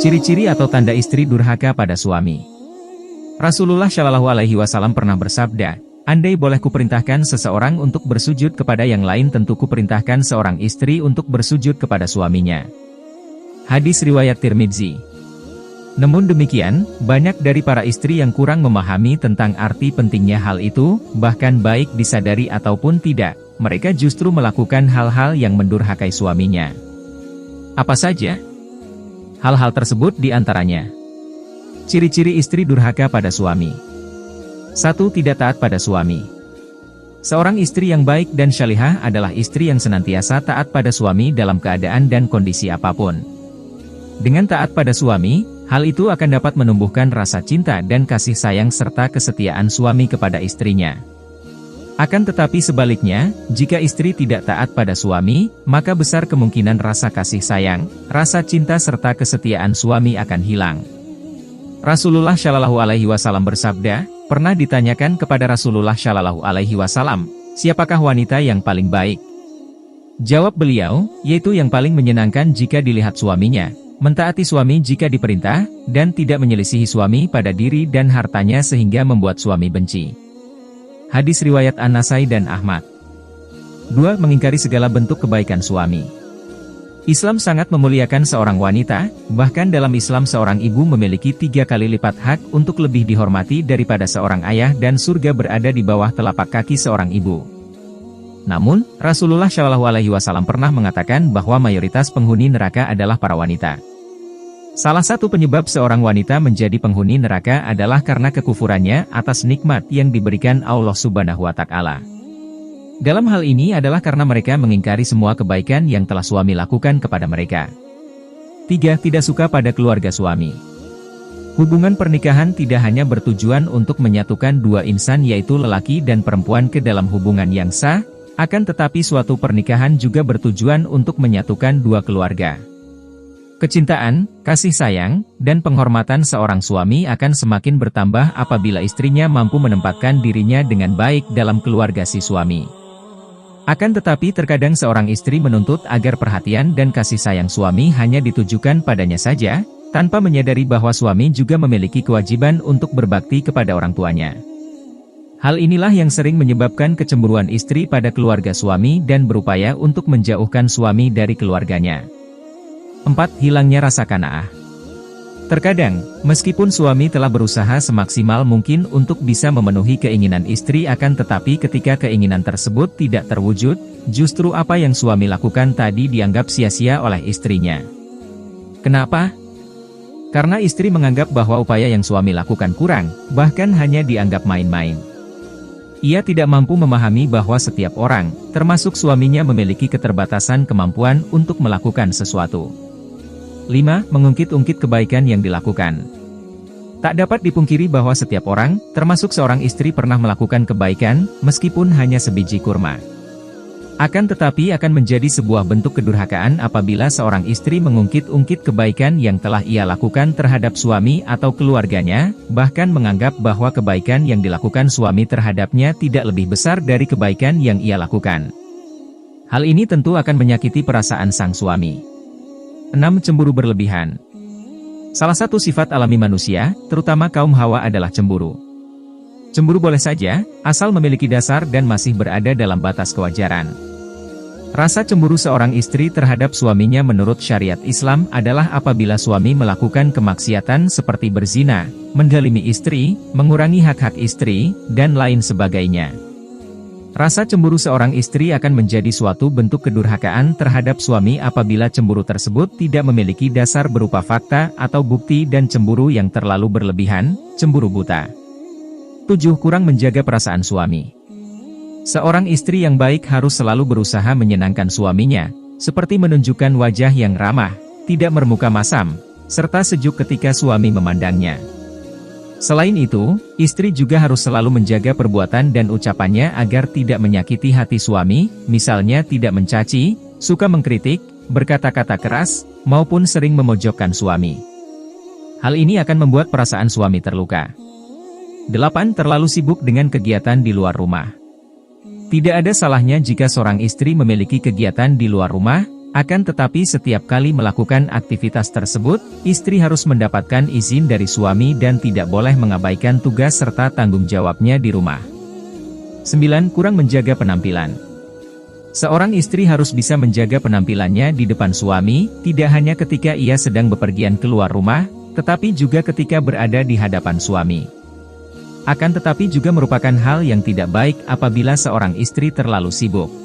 Ciri-ciri atau tanda istri durhaka pada suami. Rasulullah Shallallahu Alaihi Wasallam pernah bersabda, andai boleh kuperintahkan seseorang untuk bersujud kepada yang lain, tentu kuperintahkan seorang istri untuk bersujud kepada suaminya. Hadis riwayat Tirmidzi. Namun demikian, banyak dari para istri yang kurang memahami tentang arti pentingnya hal itu, bahkan baik disadari ataupun tidak, mereka justru melakukan hal-hal yang mendurhakai suaminya. Apa saja? Hal-hal tersebut diantaranya. Ciri-ciri istri durhaka pada suami. 1. Tidak taat pada suami. Seorang istri yang baik dan syalihah adalah istri yang senantiasa taat pada suami dalam keadaan dan kondisi apapun. Dengan taat pada suami, hal itu akan dapat menumbuhkan rasa cinta dan kasih sayang serta kesetiaan suami kepada istrinya. Akan tetapi sebaliknya, jika istri tidak taat pada suami, maka besar kemungkinan rasa kasih sayang, rasa cinta serta kesetiaan suami akan hilang. Rasulullah Shallallahu Alaihi Wasallam bersabda, pernah ditanyakan kepada Rasulullah Shallallahu Alaihi Wasallam, siapakah wanita yang paling baik? Jawab beliau, yaitu yang paling menyenangkan jika dilihat suaminya, mentaati suami jika diperintah, dan tidak menyelisihi suami pada diri dan hartanya sehingga membuat suami benci. Hadis riwayat An-Nasai dan Ahmad. 2. Mengingkari segala bentuk kebaikan suami. Islam sangat memuliakan seorang wanita, bahkan dalam Islam seorang ibu memiliki 3 kali lipat hak untuk lebih dihormati daripada seorang ayah dan surga berada di bawah telapak kaki seorang ibu. Namun, Rasulullah Shallallahu Alaihi Wasallam pernah mengatakan bahwa mayoritas penghuni neraka adalah para wanita. Salah satu penyebab seorang wanita menjadi penghuni neraka adalah karena kekufurannya atas nikmat yang diberikan Allah Subhanahu wa Ta'ala. Dalam hal ini adalah karena mereka mengingkari semua kebaikan yang telah suami lakukan kepada mereka. 3. Tidak suka pada keluarga suami. Hubungan pernikahan tidak hanya bertujuan untuk menyatukan dua insan yaitu lelaki dan perempuan ke dalam hubungan yang sah, akan tetapi suatu pernikahan juga bertujuan untuk menyatukan dua keluarga. Kecintaan, kasih sayang, dan penghormatan seorang suami akan semakin bertambah apabila istrinya mampu menempatkan dirinya dengan baik dalam keluarga si suami. Akan tetapi terkadang seorang istri menuntut agar perhatian dan kasih sayang suami hanya ditujukan padanya saja, tanpa menyadari bahwa suami juga memiliki kewajiban untuk berbakti kepada orang tuanya. Hal inilah yang sering menyebabkan kecemburuan istri pada keluarga suami dan berupaya untuk menjauhkan suami dari keluarganya. 4. Hilangnya rasa qanaah. Terkadang, meskipun suami telah berusaha semaksimal mungkin untuk bisa memenuhi keinginan istri akan tetapi ketika keinginan tersebut tidak terwujud, justru apa yang suami lakukan tadi dianggap sia-sia oleh istrinya. Kenapa? Karena istri menganggap bahwa upaya yang suami lakukan kurang, bahkan hanya dianggap main-main. Ia tidak mampu memahami bahwa setiap orang, termasuk suaminya memiliki keterbatasan kemampuan untuk melakukan sesuatu. 5. Mengungkit-ungkit kebaikan yang dilakukan. Tak dapat dipungkiri bahwa setiap orang, termasuk seorang istri pernah melakukan kebaikan, meskipun hanya sebiji kurma. Akan tetapi akan menjadi sebuah bentuk kedurhakaan apabila seorang istri mengungkit-ungkit kebaikan yang telah ia lakukan terhadap suami atau keluarganya, bahkan menganggap bahwa kebaikan yang dilakukan suami terhadapnya tidak lebih besar dari kebaikan yang ia lakukan. Hal ini tentu akan menyakiti perasaan sang suami. 6. Cemburu berlebihan. Salah satu sifat alami manusia, terutama kaum Hawa adalah cemburu. Cemburu boleh saja, asal memiliki dasar dan masih berada dalam batas kewajaran. Rasa cemburu seorang istri terhadap suaminya menurut syariat Islam adalah apabila suami melakukan kemaksiatan seperti berzina, mendalimi istri, mengurangi hak-hak istri, dan lain sebagainya. Rasa cemburu seorang istri akan menjadi suatu bentuk kedurhakaan terhadap suami apabila cemburu tersebut tidak memiliki dasar berupa fakta atau bukti dan cemburu yang terlalu berlebihan, cemburu buta. 7. Kurang menjaga perasaan suami. Seorang istri yang baik harus selalu berusaha menyenangkan suaminya, seperti menunjukkan wajah yang ramah, tidak bermuka masam, serta sejuk ketika suami memandangnya. Selain itu, istri juga harus selalu menjaga perbuatan dan ucapannya agar tidak menyakiti hati suami, misalnya tidak mencaci, suka mengkritik, berkata-kata keras, maupun sering memojokkan suami. Hal ini akan membuat perasaan suami terluka. 8. Terlalu sibuk dengan kegiatan di luar rumah. Tidak ada salahnya jika seorang istri memiliki kegiatan di luar rumah, Akan tetapi setiap kali melakukan aktivitas tersebut, istri harus mendapatkan izin dari suami dan tidak boleh mengabaikan tugas serta tanggung jawabnya di rumah. 9. Kurang menjaga penampilan. Seorang istri harus bisa menjaga penampilannya di depan suami, tidak hanya ketika ia sedang bepergian keluar rumah, tetapi juga ketika berada di hadapan suami. Akan tetapi juga merupakan hal yang tidak baik apabila seorang istri terlalu sibuk